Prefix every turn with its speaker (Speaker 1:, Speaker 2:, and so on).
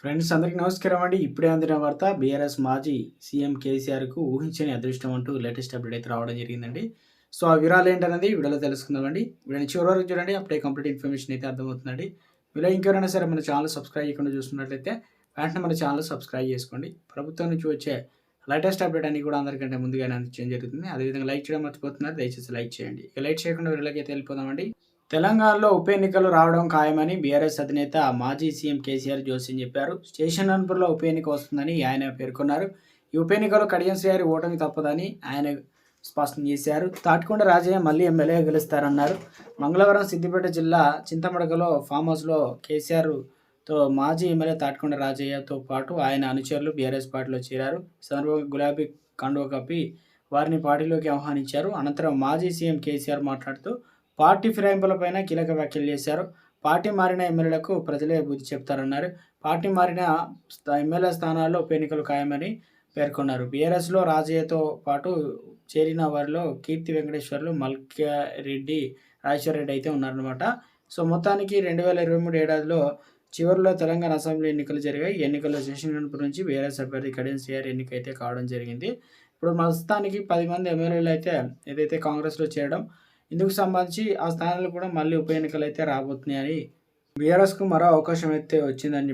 Speaker 1: Friends అందరికీ నమస్కారం అండి. ఇప్పుడే అందిన వార్త బీఆర్ఎస్ మాజీ సీఎం కేసీఆర్‌కు ఊహించని అదృష్టం అంటూ లేటెస్ట్ అప్డేట్ అయితే రావడం జరిగిందండి. సో, ఆ వివరాలు ఏంటన్నది వీడియోలో తెలుసుకుందామండి. వీడియోని చివరి వరకు చూడండి. అప్పుడే కంప్లీట్ ఇన్ఫర్మేషన్ అయితే అర్థమవుతుందండి. మీలో ఇంకెవరైనా సరే మన ఛానల్ సబ్స్క్రైబ్ చేయకుండా చూస్తున్నట్లయితే వెంటనే మన ఛానల్ సబ్స్క్రైబ్ చేసుకోండి. ప్రభుత్వం నుంచి వచ్చే లేటెస్ట్ అప్డేట్ అన్ని కూడా అందరికంటే ముందుగానే అందించడం జరుగుతుంది. అదేవిధంగా లైక్ చేయడం మర్చిపోతున్నారు. దయచేసి లైక్ చేయండి. ఇక లైక్ చేయకుండా వీడియోలోకి అయితే వెళ్ళిపోదామండి. తెలంగాణలో ఉప ఎన్నికలు రావడం ఖాయమని బీఆర్ఎస్ అధినేత మాజీ సీఎం కేసీఆర్ జోస్యం చెప్పారు. స్టేషన్పూర్లో ఉప ఎన్నిక వస్తుందని ఆయన పేర్కొన్నారు. ఈ ఉప ఎన్నికలో కడియం శ్రీహరి ఓటమి తప్పదని ఆయన స్పష్టం చేశారు. తాటికొండ రాజయ్య మళ్లీ ఎమ్మెల్యేగా గెలుస్తారన్నారు. మంగళవారం సిద్దిపేట జిల్లా చింతమడకలో ఫామ్ హౌస్లో కేసీఆర్తో మాజీ ఎమ్మెల్యే తాటికొండ రాజయ్యతో పాటు ఆయన అనుచరులు బీఆర్ఎస్ పార్టీలో చేరారు. ఈ సందర్భంగా గులాబీ కండువా కప్పి వారిని పార్టీలోకి ఆహ్వానించారు. అనంతరం మాజీ సీఎం కేసీఆర్ మాట్లాడుతూ పార్టీ ఫిరాయింపులపైన కీలక వ్యాఖ్యలు చేశారు. పార్టీ మారిన ఎమ్మెల్యేలకు ప్రజలే బుద్ధి చెప్తారన్నారు. పార్టీ మారిన ఎమ్మెల్యే స్థానాల్లో ఉప ఎన్నికలు ఖాయమని పేర్కొన్నారు. బీఆర్ఎస్లో రాజయ్యతో పాటు చేరిన వారిలో కీర్తి వెంకటేశ్వర్లు, మల్కారెడ్డి, రాజేశ్వరరెడ్డి అయితే ఉన్నారనమాట. సో, మొత్తానికి 2023 ఏడాదిలో చివరిలో తెలంగాణ అసెంబ్లీ ఎన్నికలు జరిగాయి. ఈ ఎన్నికల్లో శేషంగనపూర్ నుంచి బీఆర్ఎస్ అభ్యర్థి కడియం శ్రీహరి ఎన్నిక అయితే కావడం జరిగింది. ఇప్పుడు ప్రస్తుతానికి 10 మంది ఎమ్మెల్యేలు అయితే ఏదైతే కాంగ్రెస్లో చేరడం, ఇందుకు సంబంధించి ఆ స్థానాలు కూడా మళ్ళీ ఉప ఎన్నికలు అయితే రాబోతున్నాయని బీఆర్ఎస్కు మరో అవకాశం అయితే వచ్చిందని